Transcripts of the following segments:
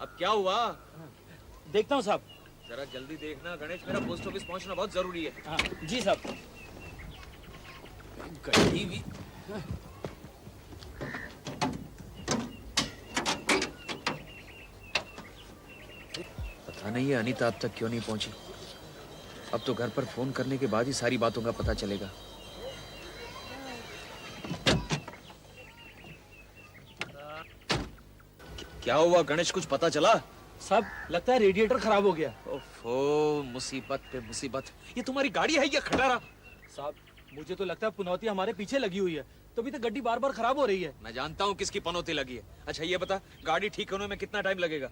अब क्या हुआ? देखता हूँ साहब। जरा जल्दी देखना गणेश, मेरा पोस्ट ऑफिस पहुंचना बहुत जरूरी है। हाँ, जी साहब। गड्डी भी पता नहीं है अनीता अब तक क्यों नहीं पहुंची। अब तो घर पर फोन करने के बाद ही सारी बातों का पता चलेगा। क्या हुआ गणेश, कुछ पता चला? साहब लगता है रेडिएटर खराब हो गया। ओफो, मुसीबत पे मुसीबत। ये तुम्हारी गाड़ी है या खटारा? साहब मुझे तो लगता है पुनौती हमारे पीछे लगी हुई है, तभी तो गड्डी बार बार खराब हो रही है। मैं जानता हूँ किसकी पनौती लगी है। अच्छा ये बता, गाड़ी ठीक होने में कितना टाइम लगेगा?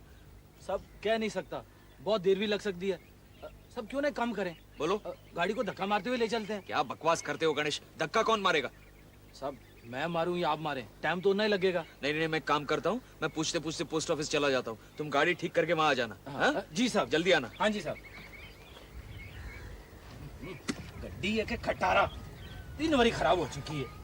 साहब कह नहीं सकता, बहुत देर भी लग सकती है। सब क्यों ना काम करें, बोलो। गाड़ी को धक्का मारते हुए ले चलते हैं। क्या बकवास करते हो गणेश, धक्का कौन मारेगा? साहब मैं मारूं या आप मारें, टाइम तो नहीं लगेगा। नहीं नहीं, मैं काम करता हूँ, मैं पूछते पूछते पोस्ट ऑफिस चला जाता हूँ। तुम गाड़ी ठीक करके वहां आ जाना। हाँ? जी साहब। जल्दी आना। हाँ जी साहब। गड्डी है कि खटारा, 3 बारी खराब हो चुकी है।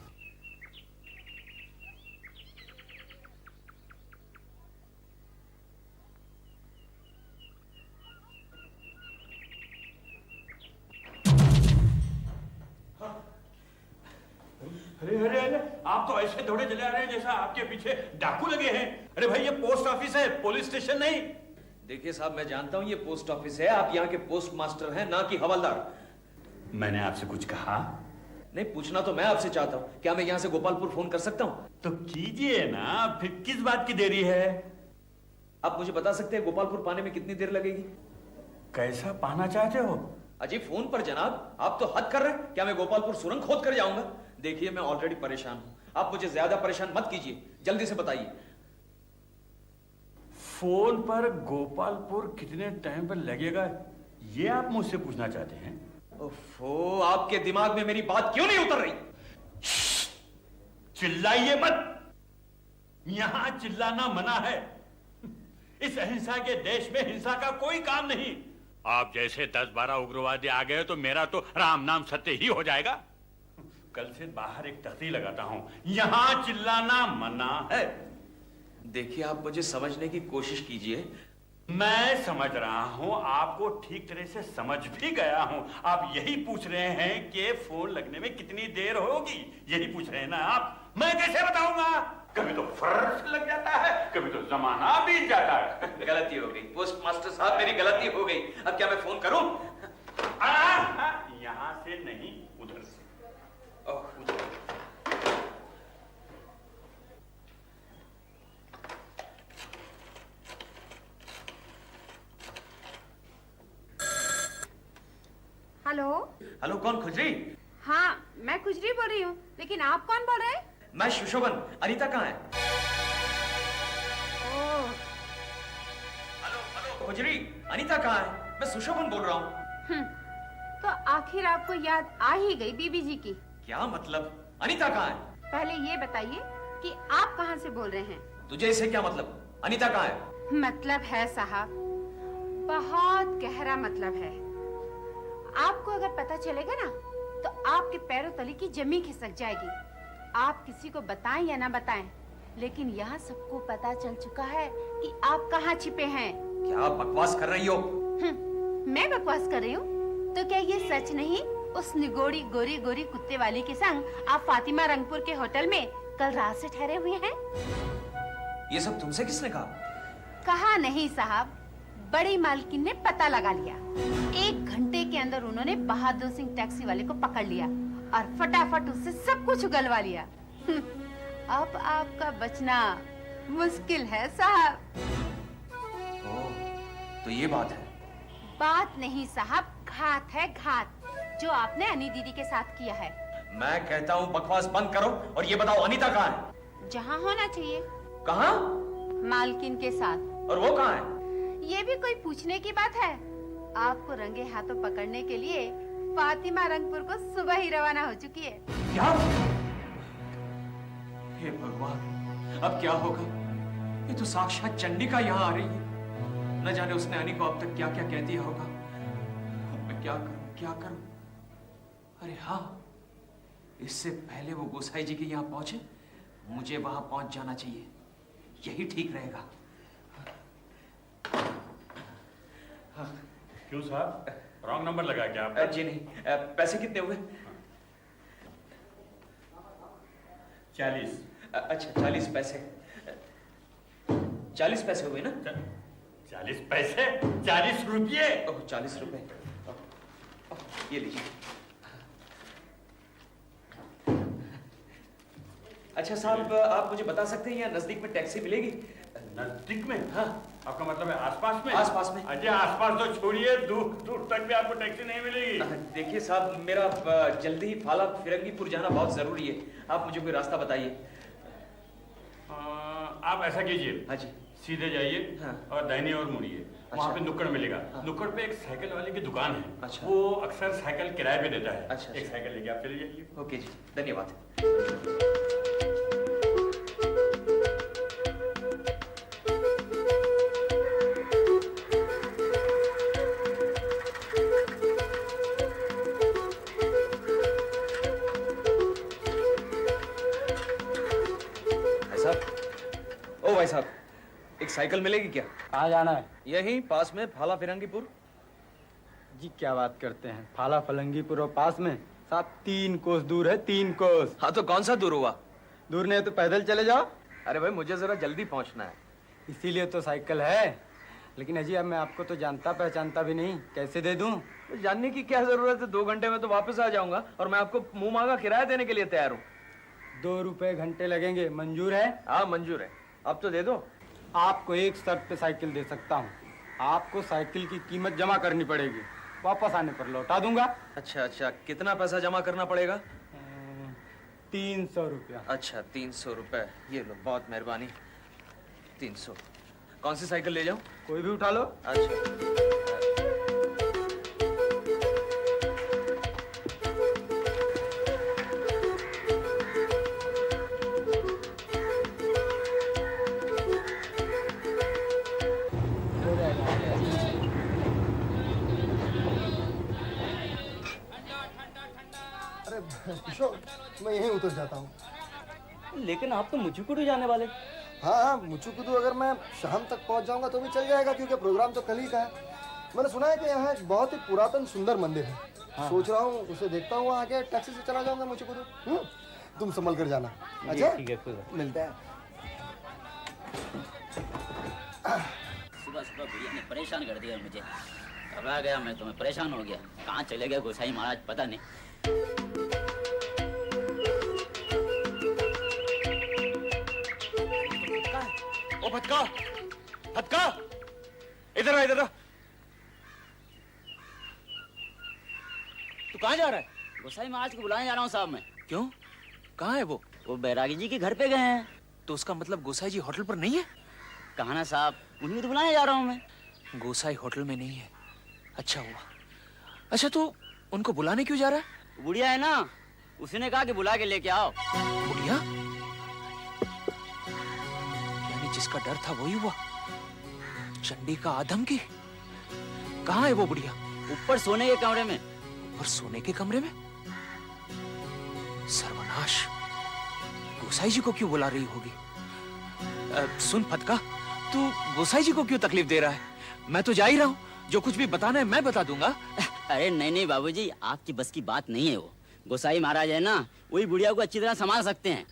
अरे अरे अरे, आप तो ऐसे दौड़े चले आ रहे हैं जैसा आपके पीछे डाकू लगे हैं। अरे भाई ये पोस्ट ऑफिस है, पुलिस स्टेशन नहीं। देखिए साहब, मैं जानता हूँ ये पोस्ट ऑफिस है, आप यहाँ के पोस्ट मास्टर हैं ना कि हवलदार। मैंने आपसे कुछ कहा? नहीं, पूछना तो मैं आपसे चाहता हूँ, क्या मैं यहाँ से गोपालपुर फोन कर सकता हूँ? तो कीजिए ना, फिर किस बात की देरी है? आप मुझे बता सकते हैं गोपालपुर पाने में कितनी देर लगेगी? कैसा पाना चाहते हो? अजी फोन पर जनाब, आप तो हद कर रहे हैं। क्या मैं गोपालपुर सुरंग खोद कर जाऊंगा? देखिए मैं ऑलरेडी परेशान हूं, आप मुझे ज्यादा परेशान मत कीजिए, जल्दी से बताइए। फोन पर गोपालपुर कितने टाइम पर लगेगा, ये आप मुझसे पूछना चाहते हैं? ओफो, आपके दिमाग में मेरी बात क्यों नहीं उतर रही? चिल्लाइए मत, यहां चिल्लाना मना है। इस अहिंसा के देश में हिंसा का कोई काम नहीं। आप जैसे 10-12 उग्रवादी आ गए तो मेरा तो राम नाम सत्य ही हो जाएगा। कल से बाहर एक तख्ती लगाता हूं, यहां चिल्लाना मना है। देखिए आप मुझे समझने की कोशिश कीजिए। मैं समझ रहा हूं, आपको ठीक तरह से समझ भी गया हूं। आप यही पूछ रहे हैं कि फोन लगने में कितनी देर होगी, यही पूछ रहे हैं ना आप? मैं कैसे बताऊंगा? कभी तो फर्श लग जाता है, कभी तो जमाना बीत जाता है। गलती हो गई पोस्ट मास्टर साहब, मेरी गलती हो गई। अब क्या मैं फोन करूं? यहां से नहीं, उधर से। हेलो। हेलो, कौन? खुजरी? हाँ मैं खुजरी बोल रही हूँ, लेकिन आप कौन बोल रहे हैं? मैं सुशोभन। अनीता कहाँ है? ओह, हेलो हेलो खुजरी, अनीता कहाँ है? मैं सुशोभन बोल रहा हूँ। तो आखिर आपको याद आ ही गई बीबी जी की। क्या मतलब? अनीता कहाँ है? पहले ये बताइए कि आप कहाँ से बोल रहे हैं? तुझे इससे क्या मतलब? अनीता कहाँ है? मतलब है साहब, बहुत गहरा मतलब है। आपको अगर पता चलेगा ना तो आपके पैरों तले की जमीन खिसक जाएगी। आप किसी को बताएं या ना बताएं, लेकिन यहाँ सबको पता चल चुका है कि आप कहाँ छिपे हैं। क्या बकवास कर रही हो? मैं बकवास कर रही हूँ? तो क्या ये सच नहीं? उस निगोड़ी गोरी गोरी कुत्ते वाली के संग आप फातिमा रंगपुर के होटल में कल रात से ठहरे हुए हैं? ये सब तुमसे किसने कहा? कहा नहीं साहब, बड़ी मालकिन ने पता लगा लिया। 1 घंटे के अंदर उन्होंने बहादुर सिंह टैक्सी वाले को पकड़ लिया और फटाफट उससे सब कुछ उगलवा लिया। अब आपका बचना मुश्किल है साहब। तो ये बात है? बात नहीं साहब, घात है घात, जो आपने अनी दीदी के साथ किया है। मैं कहता हूँ बकवास बंद करो और ये बताओ अनीता कहाँ है? जहाँ होना चाहिए। कहाँ? मालकिन के साथ। और वो कहाँ है? ये भी कोई पूछने की बात है? आपको रंगे हाथों पकड़ने के लिए फातिमा रंगपुर को सुबह ही रवाना हो चुकी है। क्या? हे भगवान, अब क्या होगा? ये तो साक्षात चंडिका यहाँ आ रही है। न जाने उसने अनी को अब तक क्या क्या कह दिया होगा। अब मैं क्या करूं, क्या करूं? अरे हाँ, इससे पहले वो गोसाई जी के यहाँ पहुंचे, मुझे वहां पहुंच जाना चाहिए। यही ठीक रहेगा। क्यों साहब, रॉन्ग नंबर लगा क्या आपका? जी नहीं। पैसे कितने हुए? 40। अच्छा 40 पैसे। 40 पैसे हुए ना? 40 पैसे? 40 रुपये? ओह 40 रुपए। ये लीजिए। अच्छा साहब, आप मुझे बता सकते हैं यहाँ नजदीक में टैक्सी मिलेगी? नजदीक में? हाँ। आपका मतलब है आसपास में? आसपास में। अजय आसपास तो छोड़िए, दूर दूर तक भी आपको टैक्सी नहीं मिलेगी। देखिए साहब, मेरा जल्दी ही फाला फिरंगीपुर जाना बहुत जरूरी है। आप मुझे कोई रास्ता बताइए। आप ऐसा कीजिए, हाँ जी। सीधे जाइए, हाँ। और दाहिनी ओर मुड़िए। वहाँ पे नुक्कड़ मिलेगा। हाँ। नुक्कड़ पे एक साइकिल वाले की दुकान है। अच्छा। वो अक्सर साइकिल किराए पे देता है। अच्छा, एक अच्छा। साइकिल लेके आप चले जाइए। ओके जी, धन्यवाद। भाई साहब, एक साइकिल मिलेगी क्या? कहाँ जाना है? यहीं पास में फाला फिरंगीपुर। जी क्या बात करते हैं, फाला फलंगीपुर और पास में साहब 3 कोस दूर है, 3 कोस। हाँ तो कौन सा दूर हुआ? दूर नहीं है तो पैदल चले जाओ। अरे भाई मुझे जरा जल्दी पहुंचना है। इसीलिए तो साइकिल है। लेकिन अजी अब मैं आपको तो जानता पहचानता भी नहीं, कैसे दे दूं? तो जानने की क्या जरूरत है, 2 घंटे में तो वापस आ जाऊंगा और मैं आपको मुंह मांगा किराया देने के लिए तैयार हूँ। 2 रुपए घंटे लगेंगे, मंजूर है? हाँ मंजूर है, आप तो दे दो। आपको एक शर्त पे साइकिल दे सकता हूँ, आपको साइकिल की कीमत जमा करनी पड़ेगी, वापस आने पर लौटा दूंगा। अच्छा अच्छा, कितना पैसा जमा करना पड़ेगा? 300 रुपया। अच्छा 300 रुपए, ये लो, बहुत मेहरबानी। 300। कौन सी साइकिल ले जाऊं? कोई भी उठा लो। अच्छा। किशोर, मैं यहीं उतर जाता हूँ। लेकिन आप तो मुझुकुडू जाने वाले। हाँ हाँ, मुचुकुदू अगर मैं शाम तक पहुँच जाऊंगा तो भी चल जाएगा, क्योंकि प्रोग्राम तो कल ही का है। मैंने सुना है कि यहाँ एक बहुत ही पुरातन सुंदर मंदिर है। हाँ। सोच रहा हूँ उसे देखता हूँ, आके टैक्सी से चला जाऊंगा मुचुकुदू। तुम संभल कर जाना। अच्छा ठीक है, कोई बात। मिलते हैं। सुबह सुबह भैया ने परेशान कर दिया मुझे। घबरा गया मैं तो, मैं परेशान हो गया। कहाँ चले गए गोसाई महाराज पता नहीं। ओ भटका, भटका, इधर आ, इधर आ। तू कहाँ जा रहा है? गोसाई महाराज को बुलाने जा रहा हूँ साहब मैं। क्यों, कहाँ है वो? वो बैरागी जी के घर पे गए हैं। तो उसका मतलब गोसाई जी होटल पर नहीं है? कहा ना साहब, उन्हीं को तो बुलाने जा रहा हूँ मैं। गोसाई होटल में नहीं है, अच्छा हुआ। अच्छा तो उनको बुलाने क्यों जा रहा है? बुढ़िया है ना, उसने कहा कि बुला के लेके आओ। बुढ़िया? यानी जिसका डर था वही हुआ, चंडी का आदम की। कहाँ है वो बुढ़िया? ऊपर सोने के कमरे में। और सोने के कमरे में? सर्वनाश, गोसाई जी को क्यों बुला रही होगी? सुन फटका, तू गोसाई जी को क्यों तकलीफ दे रहा है? मैं तो जा ही रहा हूँ, जो कुछ भी बताना है मैं बता दूंगा। अरे नहीं नहीं बाबूजी, आपकी बस की बात नहीं है। वो गोसाई महाराज है ना, वही बुढ़िया को अच्छी तरह संभाल सकते हैं।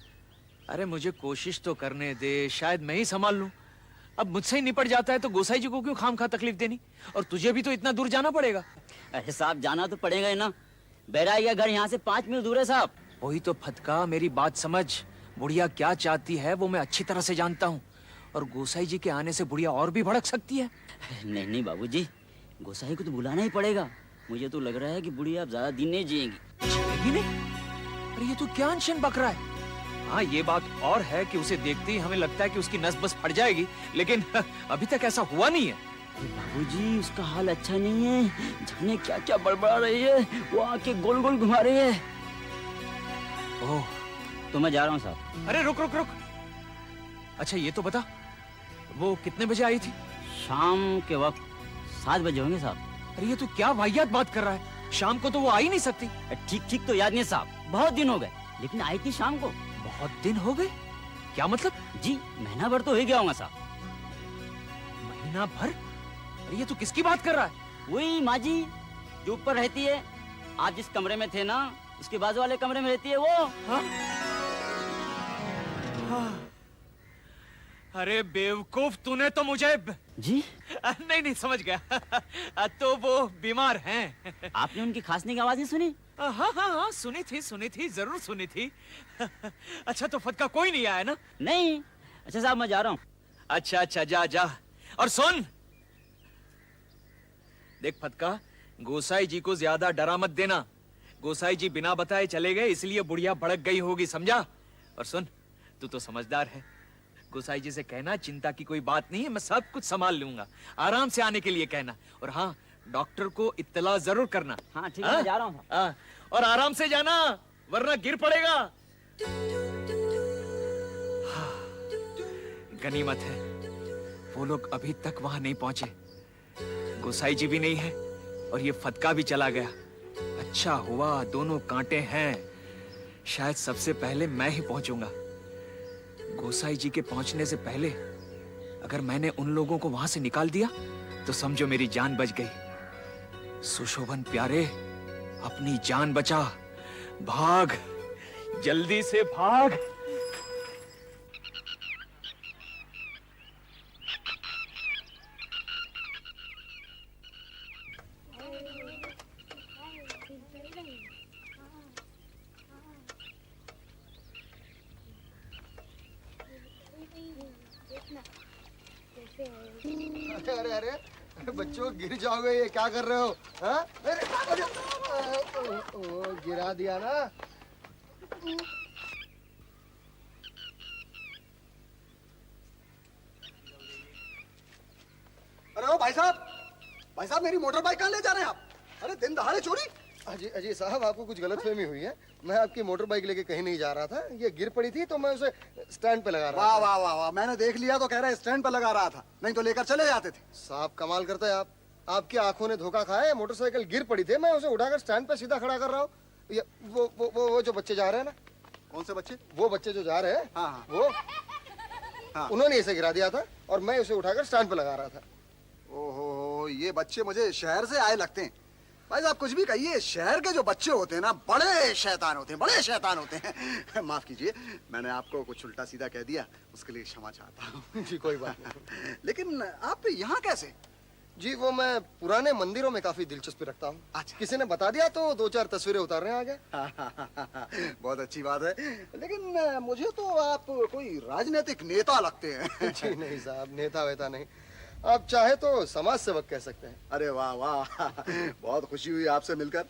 अरे मुझे कोशिश तो करने दे, शायद मैं ही संभाल लूं। अब मुझसे ही निपट जाता है तो गोसाई जी को क्यों खामखा तकलीफ देनी? और तुझे भी तो इतना दूर जाना पड़ेगा। अरे साहब, जाना तो पड़ेगा ही ना। बैरागी का घर यहाँ से 5 मील दूर है साहब। वही तो फटका, मेरी बात समझ। बुढ़िया क्या चाहती है वो मैं अच्छी तरह से जानता हूँ, और गोसाई जी के आने से बुढ़िया और भी भड़क सकती है। नहीं नहीं बाबूजी, गोसाई को तो बुलाना ही पड़ेगा। मुझे तो लग रहा है कि बुढ़िया अब ज्यादा दिन नहीं जिएगी। जिएगी नहीं? अरे ये तो क्या अनशन बक रहा है। हाँ ये बात और है कि उसे देखते ही हमें लगता है कि उसकी नस बस फट जाएगी, लेकिन अभी तक ऐसा हुआ नहीं है। बाबूजी उसका हाल अच्छा नहीं है, जाने क्या क्या बड़बड़ा रही है, वो आके गोल गोल घुमा रही है। ओह, तो मैं जा रहा हूँ साहब। अरे रुक रुक रुक। अच्छा ये तो बता, वो कितने बजे आई थी? शाम के वक्त 7 बजे होंगे साहब। अरे ये तो क्या वाहियात बात कर रहा है, शाम को तो वो आ ही नहीं सकती। ठीक ठीक तो याद नहीं साहब, बहुत दिन हो गए, लेकिन आई थी शाम को। बहुत दिन हो गए? क्या मतलब? जी महीना भर तो हो गया होगा साहब। महीना भर? अरे ये तू किसकी बात कर रहा है? वही माँ जी जो ऊपर रहती है, आप जिस कमरे में थे ना उसके बाजू वाले कमरे में रहती है वो। अरे बेवकूफ, तूने तो मुझे जी नहीं नहीं समझ गया। तो वो बीमार हैं। आपने उनकी खांसने की आवाज नहीं सुनी? हाँ हाँ हाँ, सुनी थी, जरूर सुनी थी। अच्छा तो फद का कोई नहीं आया ना? नहीं। अच्छा साहब मैं जा रहा हूँ। अच्छा अच्छा, जा जा। और सुन, देख फदका, गोसाई जी को ज्यादा डरा मत देना। गोसाई जी बिना बताए चले गए, इसलिए बुढ़िया भड़क गई होगी, समझा? और सुन, तू तो समझदार है, गोसाई जी से कहना चिंता की कोई बात नहीं है, मैं सब कुछ संभाल लूंगा। आराम से आने के लिए कहना। और हाँ, डॉक्टर को इत्तला जरूर करना। हाँ ठीक है, मैं जा रहा हूँ। हाँ, और आराम से जाना वरना गिर पड़ेगा। हाँ, गनीमत है वो लोग अभी तक वहां नहीं पहुंचे। गोसाई जी भी नहीं है और ये फदका भी चला गया। अच्छा हुआ दोनों कांटे हैं, शायद सबसे पहले मैं ही पहुंचूंगा। गोसाई जी के पहुंचने से पहले अगर मैंने उन लोगों को वहां से निकाल दिया तो समझो मेरी जान बच गई। सुशोभन प्यारे, अपनी जान बचा, भाग, जल्दी से भाग। अरे अरे अरे बच्चों, गिर जाओगे, ये क्या कर रहे हो? हाँ? अरे ओ, गिरा दिया ना। अरे ओ भाई साहब मेरी मोटर बाइक कहाँ ले जा रहे हैं आप? अरे दिन दहाड़े चोरी? अजी अजी साहब, आपको कुछ गलतफहमी हुई है। मैं आपकी मोटर बाइक लेके कहीं नहीं जा रहा था, ये गिर पड़ी थी तो मैं उसे स्टैंड पे लगा रहा था। वाह वाह वाह वाह, मैंने देख लिया तो कह रहा है स्टैंड पे लगा रहा था, नहीं तो लेकर चले जाते थे। साहब कमाल करते हैं आप, आपकी आंखों ने धोखा खाया है। मोटरसाइकिल गिर पड़ी थी, मैं उसे उठाकर स्टैंड पे सीधा खड़ा कर रहा हूँ। ये वो जो बच्चे जा रहे हैं ना। कौन से बच्चे? वो बच्चे जो जा रहे हैं, हाँ, हाँ। वो हाँ। उन्होंने इसे गिरा दिया था और मैं उसे उठाकर स्टैंड पे लगा रहा था। ओहो, ये बच्चे मुझे शहर से आए लगते हैं। भाई साहब कुछ भी कहिए, शहर के जो बच्चे होते हैं ना, बड़े शैतान होते हैं, बड़े शैतान होते हैं। माफ कीजिए, मैंने आपको कुछ उल्टा सीधा कह दिया, उसके लिए क्षमा चाहता हूँ। जी कोई बात नहीं। लेकिन आप यहाँ कैसे? जी वो मैं पुराने मंदिरों में काफी दिलचस्पी रखता हूँ। अच्छा। किसी ने बता दिया तो 2-4 तस्वीरें उतारने आ गए। बहुत अच्छी बात है, लेकिन मुझे तो आप कोई राजनीतिक नेता लगते हैं। जी नहीं साहब, नेता वेता नहीं, आप चाहे तो समाज सेवक कह सकते हैं। अरे वाह वाह, बहुत खुशी हुई आपसे मिलकर।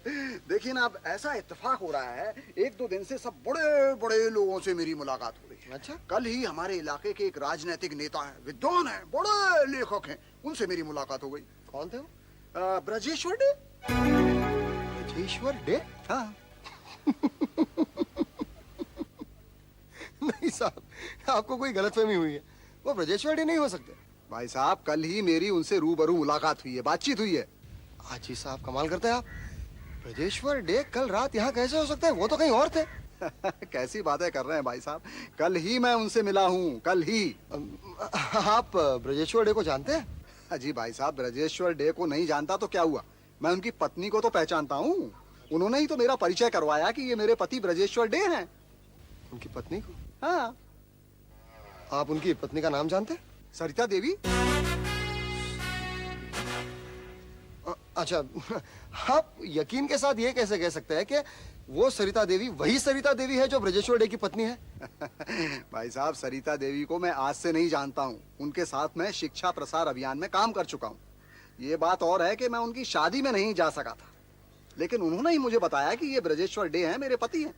देखिए ना, अब ऐसा इत्तेफाक हो रहा है, 1-2 दिन से सब बड़े बड़े लोगों से मेरी मुलाकात हो रही है। अच्छा। कल ही हमारे इलाके के एक राजनीतिक नेता हैं, विद्वान हैं, बड़े लेखक हैं, उनसे मेरी मुलाकात हो गई। कौन थे वो? ब्रजेश्वर डे। ब्रजेश्वर डे? हाँ। नहीं साहब, आपको कोई गलतफहमी हुई है, वो ब्रजेश्वर डे नहीं हो सकते। भाई साहब कल ही मेरी उनसे रूबरू मुलाकात हुई है, बातचीत हुई है। हाजी साहब कमाल करते हैं आप। ब्रजेश्वर डे कल रात यहाँ कैसे हो सकते हैं? वो तो कहीं और थे। कैसी बातें कर रहे हैं भाई साहब, कल ही मैं उनसे मिला हूँ, कल ही। आप ब्रजेश्वर डे को जानते हैं? जी भाई साहब, ब्रजेश्वर डे को नहीं जानता तो क्या हुआ, मैं उनकी पत्नी को तो पहचानता हूँ। उन्होंने ही तो मेरा परिचय करवाया कि ये मेरे पति ब्रजेश्वर डे हैं। उनकी पत्नी को? हाँ। आप उनकी पत्नी का नाम जानते हैं? सरिता देवी। अच्छा, आप यकीन के साथ ये कैसे कह सकते हैं कि वो सरिता देवी वही सरिता देवी है जो ब्रजेश्वर डे की पत्नी है? भाई साहब, सरिता देवी को मैं आज से नहीं जानता हूँ, उनके साथ मैं शिक्षा प्रसार अभियान में काम कर चुका हूँ। ये बात और है कि मैं उनकी शादी में नहीं जा सका था, लेकिन उन्होंने ही मुझे बताया कि ये ब्रजेश्वर डे हैं, मेरे पति हैं।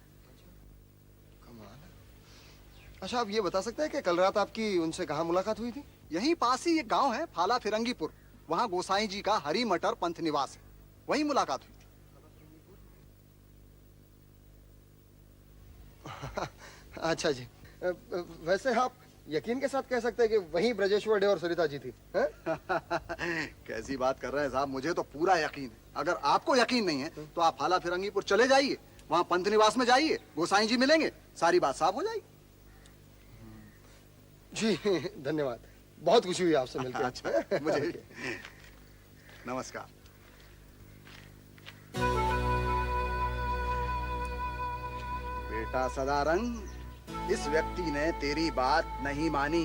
अच्छा, आप ये बता सकते हैं कि कल रात आपकी उनसे कहाँ मुलाकात हुई थी? यहीं पास ही एक गांव है, फाला फिरंगीपुर, वहाँ गोसाई जी का हरी मटर पंथ निवास है, वहीं मुलाकात हुई थी। अच्छा जी, वैसे आप यकीन के साथ कह सकते हैं कि वहीं ब्रजेश्वर डे और सरिता जी थी? कैसी बात कर रहे हैं साहब, मुझे तो पूरा यकीन है। अगर आपको यकीन नहीं है तो आप फाला फिरंगीपुर चले जाइए, वहाँ पंथ निवास में जाइए, गोसाई जी मिलेंगे, सारी बात साफ हो जाएगी। जी धन्यवाद, बहुत खुशी हुई आपसे मिलकर। अच्छा, मुझे नमस्कार। बेटा सदारंग, इस व्यक्ति ने तेरी बात नहीं मानी।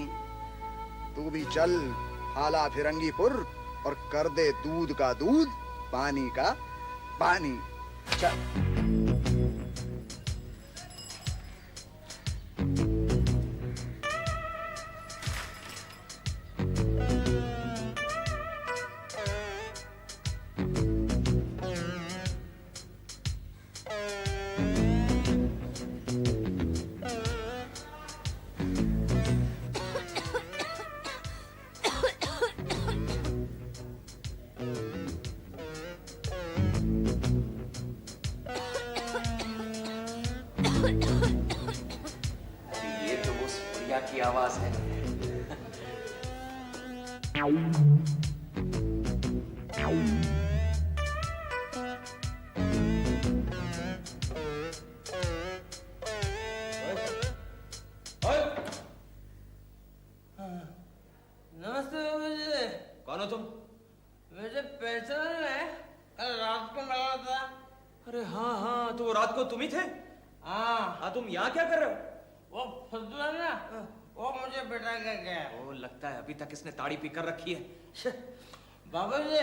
तू भी चल हाला फिरंगीपुर और कर दे दूध का दूध, पानी का पानी। चल। ये तो वो सूर्या की आवाज है। नमस्ते बाबू जी। कौन हो तुम? मुझे पहचान है, कल रात को मिला था। अरे हाँ हाँ, तो वो रात को तुम ही थे? हाँ, तुम यहाँ क्या कर रहे हो? वो फुद्दू है ना, वो मुझे बिठा के गया। ओ, लगता है अभी तक इसने ताड़ी पीकर रखी है। बाबू जी,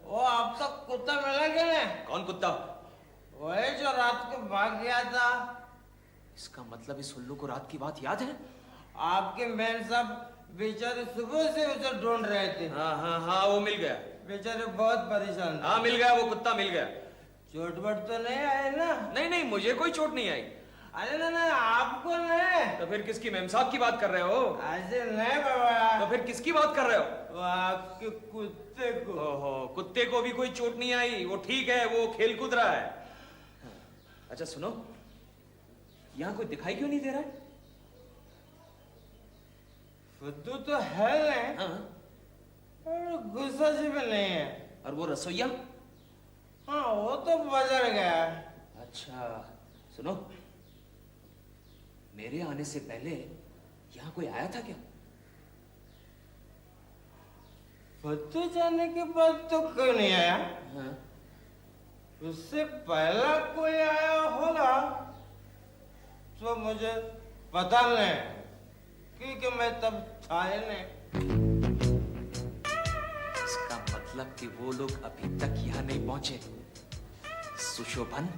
वो अब तक कुत्ता मिला क्या नहीं? कौन कुत्ता? वही जो रात को भाग गया था। इसका मतलब इस उल्लू को रात की बात याद है? आपके मैन साहब बेचारे सुबह से उसे ढूंढ रहे थे। हाँ हाँ हाँ, वो मिल गया। बेचारे बहुत परेशान थे। हाँ मिल गया, वो कुत्ता मिल गया। चोट वोट तो नहीं आए ना? नहीं नहीं, मुझे कोई चोट नहीं आई। अरे ना ना, आपको नहीं। तो फिर किसकी, मेम साहब की बात कर रहे हो? ऐसे नहीं बाबा। तो फिर किसकी बात कर रहे हो? वो आपके कुत्ते को। ओहो, कुत्ते को भी कोई चोट नहीं आई, वो ठीक है, वो खेल कूद रहा है। अच्छा सुनो, यहाँ कोई दिखाई क्यों नहीं दे रहा है? फुद्दू तो है नहीं, हाँ। और गुस्सा जी भी नहीं है। और वो रसोईया? हाँ, वो तो बाजार गया। अच्छा सुनो, मेरे आने से पहले यहाँ कोई आया था क्या? फुद्दू जाने के बाद तो कोई नहीं आया। हाँ। उससे पहला कोई आया होगा तो मुझे पता नहीं, क्योंकि मैं तब था ही नहीं। इसका मतलब कि वो लोग अभी तक यहाँ नहीं पहुंचे। सुशोभन,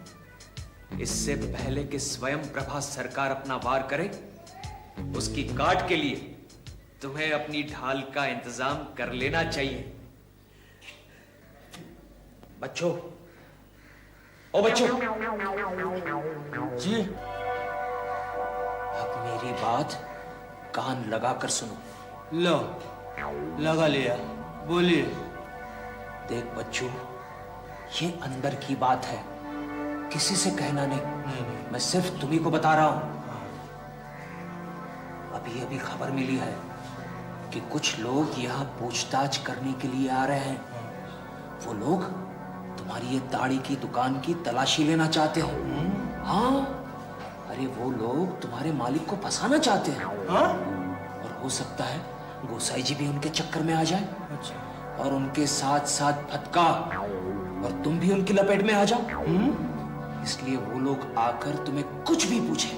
इससे पहले कि स्वयं प्रभा सरकार अपना वार करे, उसकी काट के लिए तुम्हें अपनी ढाल का इंतजाम कर लेना चाहिए। बच्चों, ओ बच्चों, जी, अब मेरी बात कान लगाकर सुनो। लो, लगा लिया, बोलिए। देख बच्चों, ये अंदर की बात है, किसी से कहना नहीं। मैं सिर्फ तुम्ही को बता रहा हूं। अभी अभी खबर मिली है कि कुछ लोग यहाँ पूछताछ करने के लिए आ रहे हैं। वो लोग तुम्हारी ये ताड़ी की दुकान की तलाशी लेना चाहते हैं। हाँ, अरे वो लोग तुम्हारे मालिक को फंसाना चाहते हैं। हाँ? और हो सकता है गोसाई जी भी उनके चक्कर में आ जाए। अच्छा। और उनके साथ साथ फटका, और तुम भी उनकी लपेट में आ जाओ। इसलिए वो लोग आकर तुम्हें कुछ भी पूछे,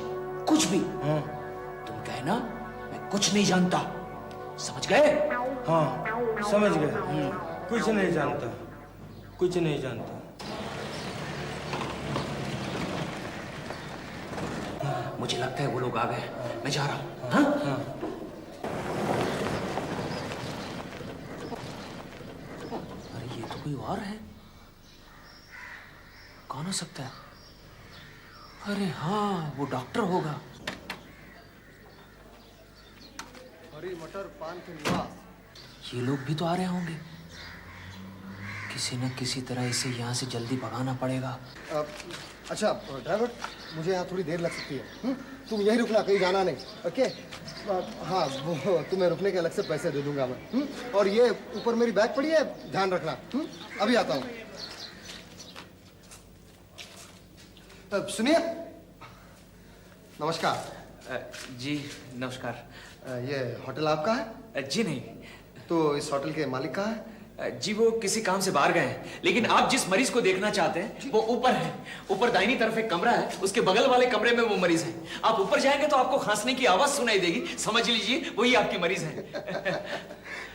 कुछ भी, तुम कहना मैं कुछ नहीं जानता। समझ गए? हाँ, समझ गए। कुछ नहीं जानता, कुछ नहीं जानता। मुझे लगता है वो लोग आ गए, मैं जा रहा हूँ। हाँ? हाँ। अरे ये तो कोई और है, कौन हो सकता है? अरे हाँ, वो डॉक्टर होगा। हरी मटर पान के निवास। ये लोग भी तो आ रहे होंगे। किसी न किसी तरह इसे यहाँ से जल्दी भगाना पड़ेगा। अच्छा ड्राइवर, मुझे यहाँ थोड़ी देर लग सकती है। तुम यहीं रुकना, कहीं जाना नहीं। ओके? हाँ, वो तुम्हें रुकने के अलग से पैसे दे दूंगा मैं। और ये ऊपर मेरी बैग पड़ी है, ध्यान रखना। अभी आता हूँ। सुनिए, नमस्कार। जी नमस्कार। ये होटल आपका है? जी नहीं। तो इस होटल के मालिक कहाँ है? जी वो किसी काम से बाहर गए हैं, लेकिन आप जिस मरीज को देखना चाहते हैं वो ऊपर है। ऊपर दाहिनी तरफ एक कमरा है, उसके बगल वाले कमरे में वो मरीज है। आप ऊपर जाएंगे तो आपको खांसने की आवाज सुनाई देगी, समझ लीजिए वही आपकी मरीज है।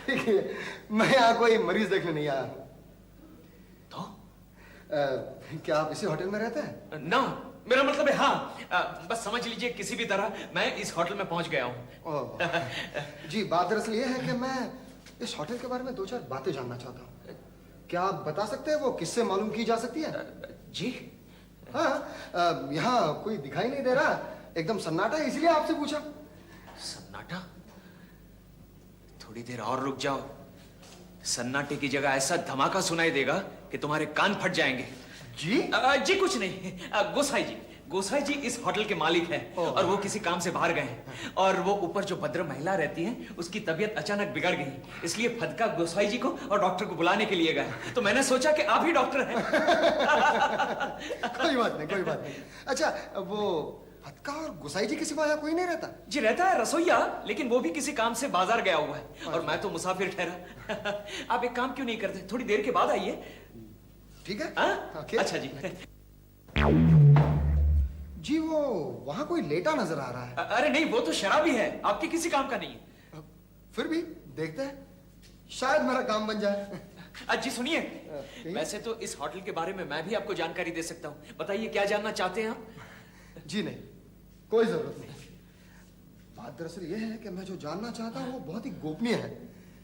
देखिए, मैं यहाँ कोई मरीज देखने नहीं आया हूँ। तो क्या आप इसी होटल में रहते हैं? ना, मेरा मतलब है हाँ। बस समझ लीजिए किसी भी तरह मैं इस होटल में पहुंच गया हूँ। जी, बात दरअसल ये है कि मैं इस होटल के बारे में 2-4 बातें जानना चाहता हूँ। क्या आप बता सकते हैं वो किससे मालूम की जा सकती है? जी हाँ, यहाँ कोई दिखाई नहीं दे रहा, एकदम सन्नाटा है, इसलिए आपसे पूछा। सन्नाटा? थोड़ी देर और रुक जाओ, सन्नाटे की जगह ऐसा धमाका सुनाई देगा कि तुम्हारे कान फट जाएंगे। जी? जी कुछ नहीं, गोसाई जी इस होटल के मालिक हैं और वो किसी काम से बाहर गए हैं और वो ऊपर जो भद्र महिला रहती है उसकी तबीयत अचानक बिगड़ गई, इसलिए फदका गोसाई जी को और डॉक्टर को बुलाने के लिए गए। तो मैंने सोचा कि आप ही डॉक्टर हैं। कोई बात नहीं। अच्छा, वो फदका और गोसाई जी के सिवा यहाँ कोई नहीं रहता? जी रहता है रसोईया, लेकिन वो भी किसी काम से बाजार गया हुआ है और मैं तो मुसाफिर ठहरा। आप एक काम क्यों नहीं करते, थोड़ी देर के बाद आइए। ठीक है। अच्छा जी। जी वो वहां कोई लेटा नजर आ रहा है। अरे नहीं, वो तो शराबी है, आपके किसी काम का नहीं है। फिर भी देखते हैं, शायद मेरा काम बन जाए। जी सुनिए, वैसे तो इस होटल के बारे में मैं भी आपको जानकारी दे सकता हूँ, बताइए क्या जानना चाहते हैं आप? जी नहीं, कोई जरूरत नहीं। बात दरअसल ये है कि मैं जो जानना चाहता हूँ वो बहुत ही गोपनीय है,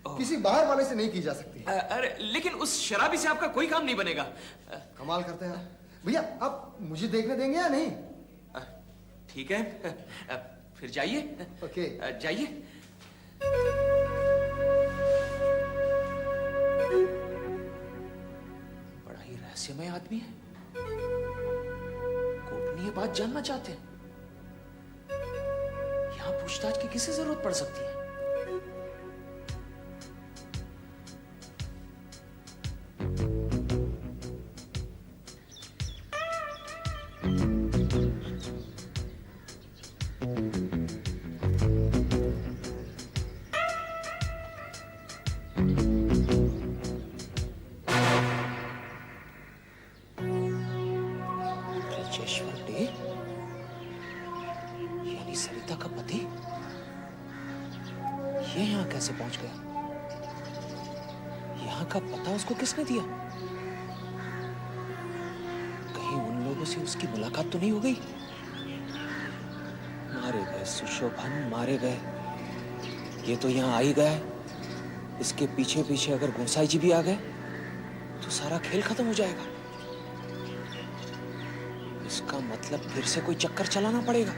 किसी बाहर वाले से नहीं की जा सकती। अरे लेकिन उस शराबी से आपका कोई काम नहीं बनेगा। कमाल करते हैं भैया, आप मुझे देखने देंगे या नहीं? ठीक है, फिर जाइए। ओके, जाइए। बड़ा ही रहस्यमय आदमी है, गोपनीय बात जानना चाहते हैं। यहां पूछताछ की किसे जरूरत पड़ सकती है? सरिता का पति ये यहाँ कैसे पहुंच गया? यहाँ का पता उसको किसने दिया? कहीं उन लोगों से उसकी मुलाकात तो नहीं हो गई? मारे गए सुशोभन, मारे गए। ये तो यहाँ आ ही गया है, इसके पीछे पीछे अगर गोसाई जी भी आ गए तो सारा खेल खत्म हो जाएगा। इसका मतलब फिर से कोई चक्कर चलाना पड़ेगा।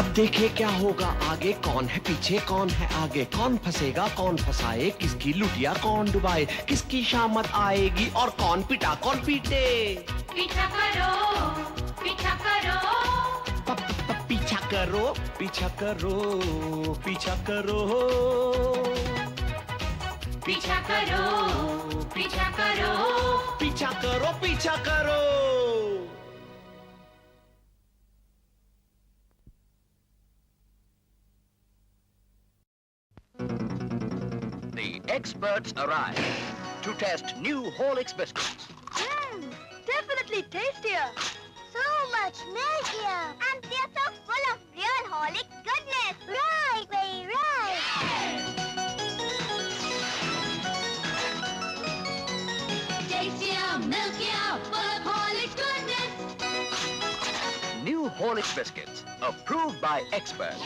अब देखे क्या होगा आगे, कौन है पीछे कौन है आगे, कौन फंसेगा कौन फंसाए, किसकी लुटिया कौन डुबाए, किसकी शामत आएगी और कौन पिटा कौन पीटे। पीछा करो पीछा करो पीछा करो पीछा करो पीछा करो पीछा करो पीछा करो पीछा करो पीछा करो। The experts arrive to test new Horlicks biscuits. Definitely tastier. So much milkier. And they're so full of real Horlicks goodness. Right, very right. Tastier, milkier, full of Horlicks goodness. New Horlicks biscuits, approved by experts.